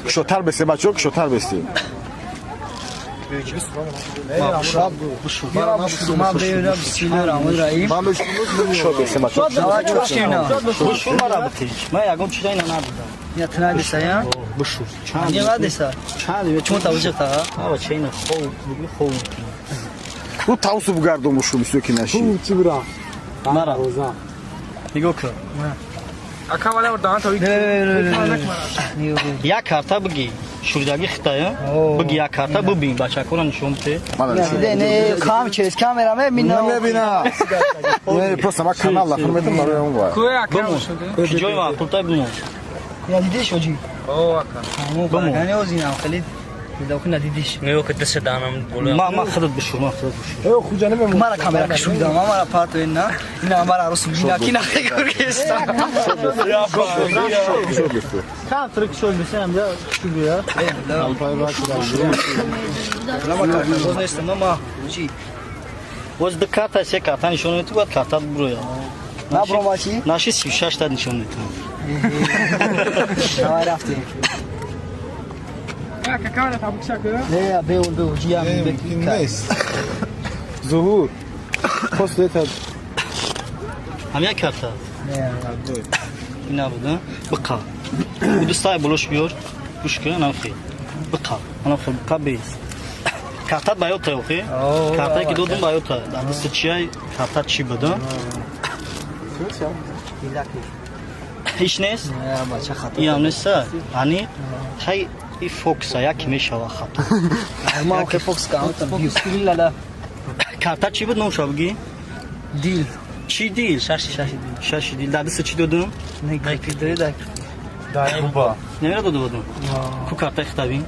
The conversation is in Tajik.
Кшотар бесте бачо, кшотар бесте. Кшо бесте бачо. Mən yəqin çilə ilə nədir? Yatına desə ya? Buşur. Niyə var desə? Çimo tavacaq da. Hava çeynə xov. Bu tavsu bu gardomuşum üstüki nəşi. Mara. Nigoko. Akavale oradan tabii ki. Ya karta bıgi. Şuradaki Xitayı. Bıgi ya karta bu bin. Başakura nişomte. Ne kam çeyiz kamerame minna. Ne bina. Ne prosta bak kanal lafını medim var ya var. Kuya akavale. Joy ma kulta bu. Ya didiş hoji. Oo aka. Mu yani o zina Khalid. إذا كنا ديديش ميو كدس دانم بقول ما خدت بشو ما خدت بشو. مرة كاميرا كشوف ده ما مرة بارتو إننا مرة رسم بينا كنا كوركيستا. Kan Türk söylesem de şu ya. لما كنا بوزنا استمنا ما جي. Boz da karta se karta nişonu tu vat karta buraya. ما برو ماشي. Naşı sivşaş da nişonu tu. ما عرفتي. Akavale tabii şaka. لا بيو جيا من بيك. Zuhur. Postleter. Hamya karta. İna bu da. Bıka. Bu da say buluşmuyor. Kuşku ana fi. Bıka. Ana fi bıka beyiz. Karta bayota yok ki. Karta ki dodum bayota. Da sıçay karta çibada. Hiç neyiz? يا باشا خاطر. Yalnızsa hani hay ifoksa ya kime şava xata. ما كيف فوكس كاونت بيو. لا لا. Karta çibad ne uşabgi? ديل. Çi değil. شاشي değil. Şaşı değil. Dadı sıçı dodum. Ne kayıtları da. Ne ver dodu? Ku karta xtabin.